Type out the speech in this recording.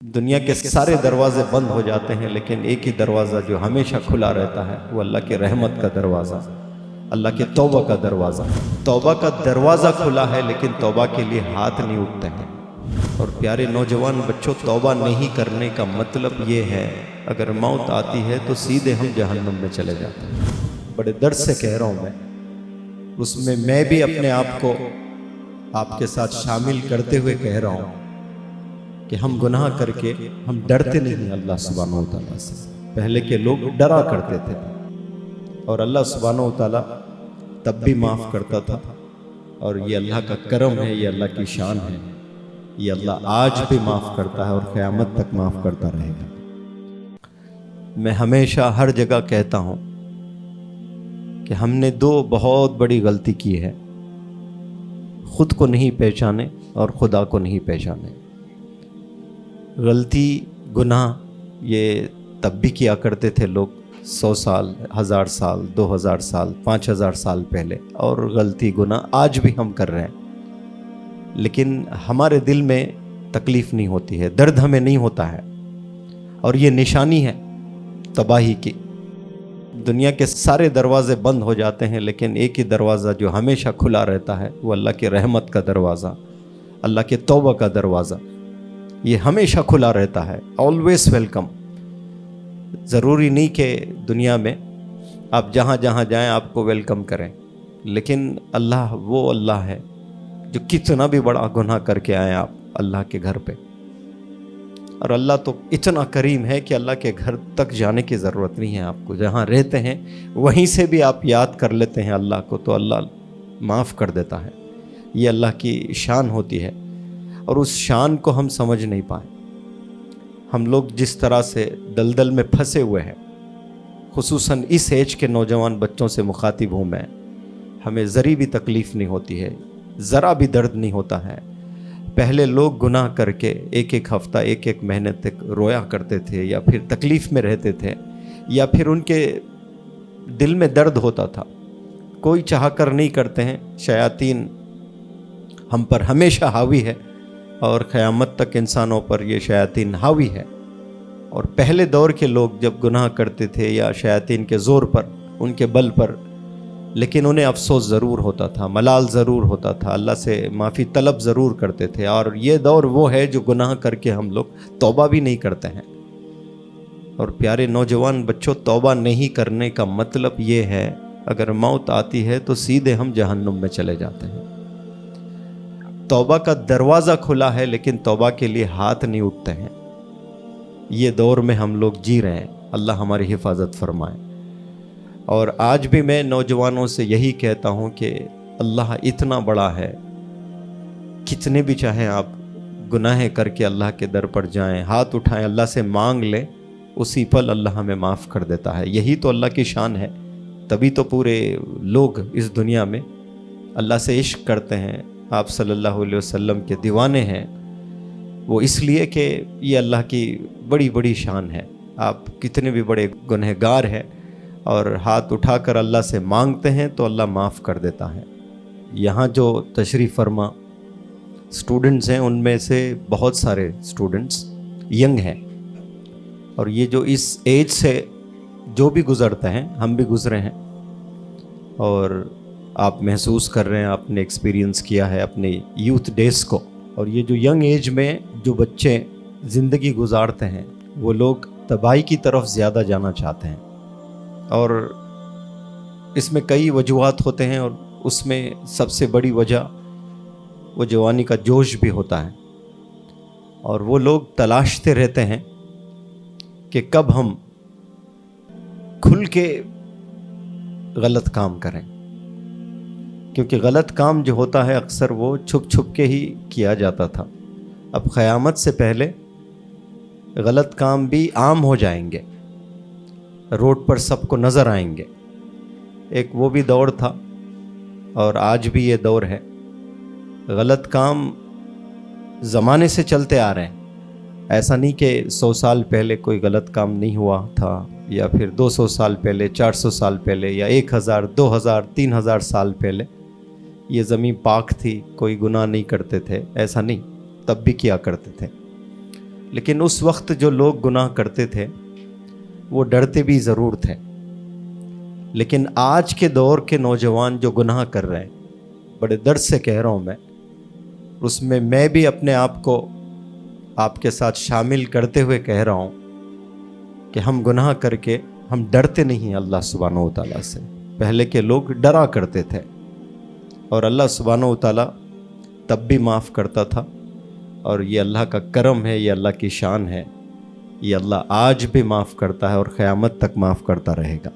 دنیا کے سارے دروازے بند ہو جاتے ہیں لیکن ایک ہی دروازہ جو ہمیشہ کھلا رہتا ہے وہ اللہ کی رحمت کا دروازہ، اللہ کے توبہ کا دروازہ۔ توبہ کا دروازہ کھلا ہے لیکن توبہ کے لیے ہاتھ نہیں اٹھتے ہیں۔ اور پیارے نوجوان بچوں، توبہ نہیں کرنے کا مطلب یہ ہے اگر موت آتی ہے تو سیدھے ہم جہنم میں چلے جاتے ہیں۔ بڑے درد سے کہہ رہا ہوں اس میں بھی اپنے آپ کو آپ کے ساتھ شامل کرتے ہوئے کہہ رہا ہوں کہ ہم گناہ کر کے ہم ڈرتے نہیں اللہ سبحانہ وتعالیٰ سے۔ پہلے کے لوگ ڈرا کرتے تھے اور اللہ سبحانہ وتعالیٰ تب بھی معاف کرتا تھا، اور یہ اللہ کا کرم ہے، یہ اللہ کی شان ہے، یہ اللہ آج بھی معاف کرتا ہے اور قیامت تک معاف کرتا رہے گا۔ میں ہمیشہ ہر جگہ کہتا ہوں کہ ہم نے دو بہت بڑی غلطی کی ہے، خود کو نہیں پہچانے اور خدا کو نہیں پہچانے۔ غلطی گناہ یہ تب بھی کیا کرتے تھے لوگ 100 سال، 1000 سال، 2000 سال، 5000 سال پہلے، اور غلطی گناہ آج بھی ہم کر رہے ہیں، لیکن ہمارے دل میں تکلیف نہیں ہوتی ہے، درد ہمیں نہیں ہوتا ہے، اور یہ نشانی ہے تباہی کی۔ دنیا کے سارے دروازے بند ہو جاتے ہیں لیکن ایک ہی دروازہ جو ہمیشہ کھلا رہتا ہے وہ اللہ کی رحمت کا دروازہ، اللہ کے توبہ کا دروازہ۔ یہ ہمیشہ کھلا رہتا ہے، آلویز ویلکم۔ ضروری نہیں کہ دنیا میں آپ جہاں جہاں جائیں آپ کو ویلکم کریں، لیکن اللہ وہ اللہ ہے جو کتنا بھی بڑا گناہ کر کے آئیں آپ اللہ کے گھر پہ، اور اللہ تو اتنا کریم ہے کہ اللہ کے گھر تک جانے کی ضرورت نہیں ہے آپ کو، جہاں رہتے ہیں وہیں سے بھی آپ یاد کر لیتے ہیں اللہ کو تو اللہ معاف کر دیتا ہے۔ یہ اللہ کی شان ہوتی ہے، اور اس شان کو ہم سمجھ نہیں پائے۔ ہم لوگ جس طرح سے دلدل میں پھنسے ہوئے ہیں، خصوصاً اس ایج کے نوجوان بچوں سے مخاطب ہوں میں، ہمیں ذری بھی تکلیف نہیں ہوتی ہے، ذرا بھی درد نہیں ہوتا ہے۔ پہلے لوگ گناہ کر کے ایک ایک ہفتہ، ایک ایک مہینے تک رویا کرتے تھے، یا پھر تکلیف میں رہتے تھے، یا پھر ان کے دل میں درد ہوتا تھا۔ کوئی چاہ کر نہیں کرتے ہیں، شیاطین ہم پر ہمیشہ حاوی ہے، اور قیامت تک انسانوں پر یہ شیاطین حاوی ہے۔ اور پہلے دور کے لوگ جب گناہ کرتے تھے یا شیاطین کے زور پر، ان کے بل پر، لیکن انہیں افسوس ضرور ہوتا تھا، ملال ضرور ہوتا تھا، اللہ سے معافی طلب ضرور کرتے تھے۔ اور یہ دور وہ ہے جو گناہ کر کے ہم لوگ توبہ بھی نہیں کرتے ہیں۔ اور پیارے نوجوان بچوں، توبہ نہیں کرنے کا مطلب یہ ہے اگر موت آتی ہے تو سیدھے ہم جہنم میں چلے جاتے ہیں۔ توبہ کا دروازہ کھلا ہے لیکن توبہ کے لیے ہاتھ نہیں اٹھتے ہیں۔ یہ دور میں ہم لوگ جی رہے ہیں، اللہ ہماری حفاظت فرمائے۔ اور آج بھی میں نوجوانوں سے یہی کہتا ہوں کہ اللہ اتنا بڑا ہے، کتنے بھی چاہیں آپ گناہ کر کے اللہ کے در پر جائیں، ہاتھ اٹھائیں، اللہ سے مانگ لیں، اسی پل اللہ ہمیں معاف کر دیتا ہے۔ یہی تو اللہ کی شان ہے، تبھی تو پورے لوگ اس دنیا میں اللہ سے عشق کرتے ہیں، آپ صلی اللہ علیہ وسلم کے دیوانے ہیں۔ وہ اس لیے کہ یہ اللہ کی بڑی بڑی شان ہے۔ آپ کتنے بھی بڑے گنہگار ہیں اور ہاتھ اٹھا کر اللہ سے مانگتے ہیں تو اللہ معاف کر دیتا ہے۔ یہاں جو تشریف فرما اسٹوڈنٹس ہیں، ان میں سے بہت سارے اسٹوڈنٹس ینگ ہیں، اور یہ جو اس ایج سے جو بھی گزرتے ہیں، ہم بھی گزرے ہیں، اور آپ محسوس کر رہے ہیں، آپ نے ایکسپیرینس کیا ہے اپنے یوتھ ڈیز کو۔ اور یہ جو ینگ ایج میں جو بچے زندگی گزارتے ہیں، وہ لوگ تباہی کی طرف زیادہ جانا چاہتے ہیں، اور اس میں کئی وجوہات ہوتے ہیں، اور اس میں سب سے بڑی وجہ وہ جوانی کا جوش بھی ہوتا ہے۔ اور وہ لوگ تلاشتے رہتے ہیں کہ کب ہم کھل کے غلط کام کریں، کیونکہ غلط کام جو ہوتا ہے اکثر وہ چھپ چھپ کے ہی کیا جاتا تھا۔ اب قیامت سے پہلے غلط کام بھی عام ہو جائیں گے، روڈ پر سب کو نظر آئیں گے۔ ایک وہ بھی دور تھا، اور آج بھی یہ دور ہے۔ غلط کام زمانے سے چلتے آ رہے ہیں، ایسا نہیں کہ 100 سال پہلے کوئی غلط کام نہیں ہوا تھا، یا پھر 200 سال پہلے، 400 سال پہلے، یا 1000، 2000، 3000 سال پہلے یہ زمین پاک تھی، کوئی گناہ نہیں کرتے تھے، ایسا نہیں، تب بھی کیا کرتے تھے۔ لیکن اس وقت جو لوگ گناہ کرتے تھے وہ ڈرتے بھی ضرور تھے. لیکن آج کے دور کے نوجوان جو گناہ کر رہے ہیں، بڑے درد سے کہہ رہا ہوں اس میں بھی اپنے آپ کو آپ کے ساتھ شامل کرتے ہوئے کہہ رہا ہوں کہ ہم گناہ کر کے ہم ڈرتے نہیں اللہ سبحانہ و تعالیٰ سے. پہلے کے لوگ ڈرا کرتے تھے اور اللہ سبحانہ و تعالیٰ تب بھی معاف کرتا تھا. اور یہ اللہ کا کرم ہے، یہ اللہ کی شان ہے، یہ اللہ آج بھی معاف کرتا ہے اور قیامت تک معاف کرتا رہے گا.